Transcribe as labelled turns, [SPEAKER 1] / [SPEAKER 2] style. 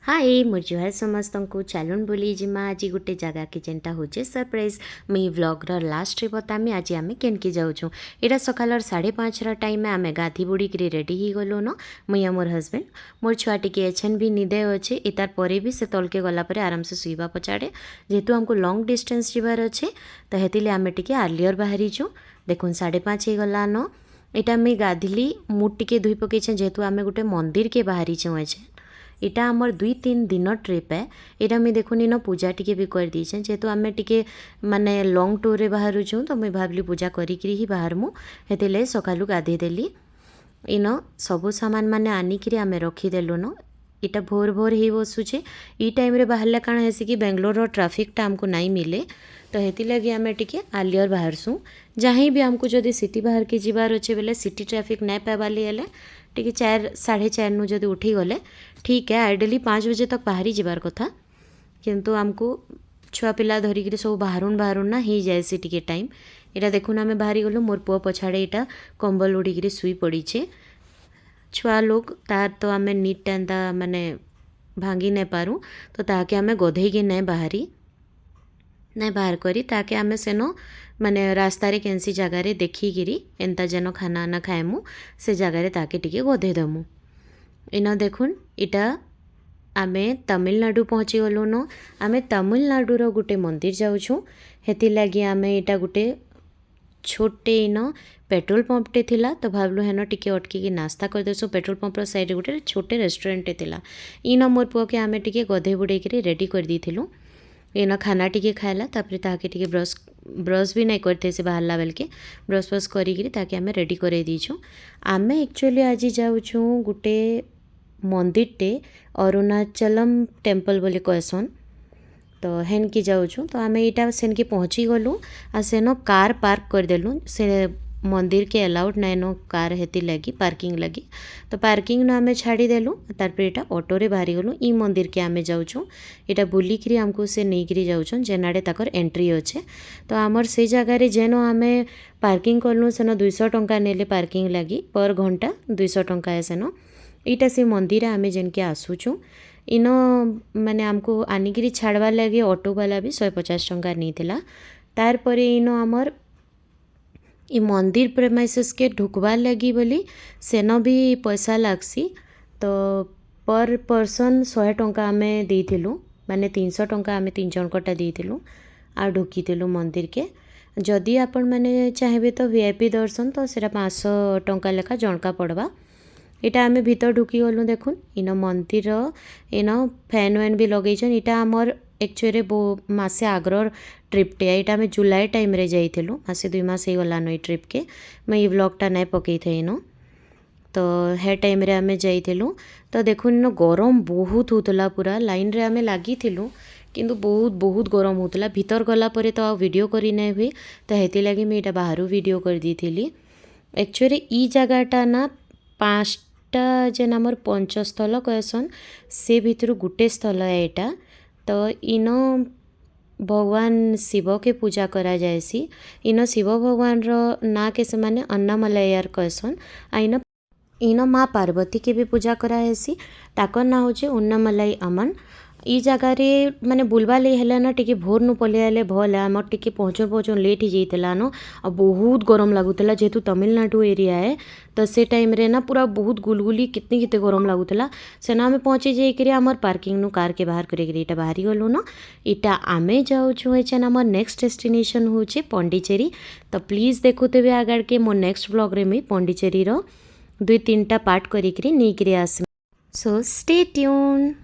[SPEAKER 1] हाय मोर जुहार समस्त को चलुन बोली जिमा आज गोटे जगह के जेनटा होचे सरप्राइज मुई व्लॉगर लास्ट रे बतामी आज आमे केनके जाऊँ यहाँ सकाल 5:30 टाइम में आमे गाधी बुड़ी कर रेडी ही गलु न मुई मोर हजबैंड मोर छुआ टिके एछन भी निदे अच्छे इतार पर भी से तलके गला पर आराम से शुवा पछाड़े जेहेतु हमको लॉन्ग डिस्टेंस जीवार अच्छे तो हेतिले आमे टिके आर्लियर बाहरी छूँ देखुन 5:30 गला न इटा मुई गाधिली मुड टिके धुई पकई जेहेतु आमे गोटे मंदिर के बाहरी छूँ अच्छे इटा आमर 2-3 दिन ट्रिप है यहाँ मुझे देखुन इन पूजा टी भी कर दीचे जेहेतु आम टे माने लॉन्ग टूर रे बाहर छूँ तो मुझे भाविली पूजा करी ही बाहर मु हेतिले सकालू गाधेदेली इन सबू सामान माने आनिकी आम रखीदेलु न इटा भोर भोर ही बसुचे ई टाइम रे बाहर काण है कि बेंगलोर ट्राफिकटा आमको नहीं मिले तो हेती लगी आम टे आलियर बाहरसुँ जहाँ भी आमको जदि सिटी बाहर के जीवार अच्छे बेले सिटी ट्राफिक नहीं पाइबाली हेले टी 4-4:30 नु जदि उठी गले ठीक है आइडियली 5 बजे तक बाहरी जीवार कथा किंतु आमको छुआ पिला धरिकी सब बाहर ना हो जाए सी टी टाइम यहाँ देखुन आम बाहरी गलु मोर पुआ पछाड़े यहाँ कंबल उड़ीकी शुई पड़ीचे छुआ लोग तार तो आम नीट एंता माने भांगी नहीं पारूँ तो ताके आम गधे नहीं बाहरी नहीं बाहर करी ताके आम सेन माने रास्तार कैंसी जगार देखिकी एंता जेन खाना आना खाएमु से जगार ताके टिके गधे दमु इन देखुन इटा आमे तमिलनाडु पहुँची गलु न आमे तमिलनाडुर गोटे मंदिर जाऊँ हेती लगी आमे इटा गोटे छोटे इन पेट्रोल पंपटे थिला तो भावलु हेन टिके अटकी नास्ता कर देसु पेट्रोल पंपर साइड गोटे छोटे रेस्टोरेंटे थिला इन मोर पुआ के आमे टिके गधे बुड़े रेडी कर देथिलु इन खाना टिके खाइला तापर ताके टिके ब्रश भी नहीं करते से बाहरला बेल के ब्रश ब्रश करी ताके आमे रेडी कर दीछुँ आमे एक्चुअली आज जाऊँ गोटे मंदिरटे अरुणाचलम टेम्पल बोली कहसन तो हेन की जाऊँ तो आम यहाँ सेन की पहुँची गलु आ सेन कार पार्क करदेलु से मंदिर के अलाउड नाइन नो कार हेती लगी पार्किंग लगी तो पार्किंग न आम छाड़ीदेलु तार यहाँ ऑटो रे बाहरी गलु ई मंदिर के आम जाऊँ यहाँ बुलिकी आमको से नहीं जाऊँ जेनाड़े ताकर एंट्री अच्छे तो आमर से जगार जेन आम पार्किंग कलु सेन 200 टंका नेले पार्किंग लगी पर घंटा 200 टंका है सेन यहाँ से मंदिर आम जेन के आसुचु इन माने आमको आनिकी छाड़बार लगे ऑटो वाला भी 150 टंका नहीं थिला तार पर इन आमर ई मंदिर प्रेमाइसेस के ढुकबार लगी बोली सेन भी पैसा लागसी तो पर पर्सन 100 टंका आम देइथिलु माने 300 टंका आम 3 जनकटा देइथिलु आ ढुकीथिलु मंदिर के जदि आपण माने चाहेबे तो वीआईपी दर्शन तो सेटा 500 टंका लेखा जनका पड़वा इटा आम भीतर ढुकी गलु देखुन इन मंदिर इन फैन वैन भी लगेछन इटा आमर एक्चुअली मासे आग्रर ट्रिपटे यहाँ आम जुलाई टाइम रे जाइथिलु मासे 2 मास हो गलान ये ट्रिप के मैं ये ब्लॉगटा नहीं पकई थे इन तो हे टाइम रे आम जाइथिलु तो देखुन इन गरम बहुत होतला पूरा लाइन रे आम लगी किंतु बहुत बहुत गरम होतला भीतर गला परे तो वीडियो करी नहीं हुए तो हेती लगी मैं यहाँ बाहर वीडियो कर दी थी एक्चुअली ई जगहटा ना 5टा जेन आमर पंचस्थल कहसन से भितर गोटे स्थल है यहाँ तो इन भगवान शिव के पूजा करा जाएसी इन शिव भगवान रो ना के माने अन्नामलयार कहसन आ इन माँ पार्वती के भी पूजा करा हेसी ताकर ना होचे उन्नामलाई अमन ई जगार माने बुलवा ले हेला ना टिके भोर नु पले आले भल आम टिके पहुँचू लेट ही जाइला न आ बहुत गरम लगुला जेहेतु तमिलनाडु एरिया है तो से टाइम रे ना पूरा बहुत गुलगुली कितने कितने गरम लगुला सेना आम पहुँची जाइए आमर पार्किंग नु कार के बाहर कर बाहरी गलु न इटा आमे जाऊँ एचन आमर नेक्स्ट डेस्टिनेशन होचे पौंडीचेरी तो प्लीज़ देखुते आगाड़ के मो नेक्स्ट ब्लॉग रे मुई पौंडीचेरी 2-3टा पार्ट करी नहीं आस सो स्टे ट्यून।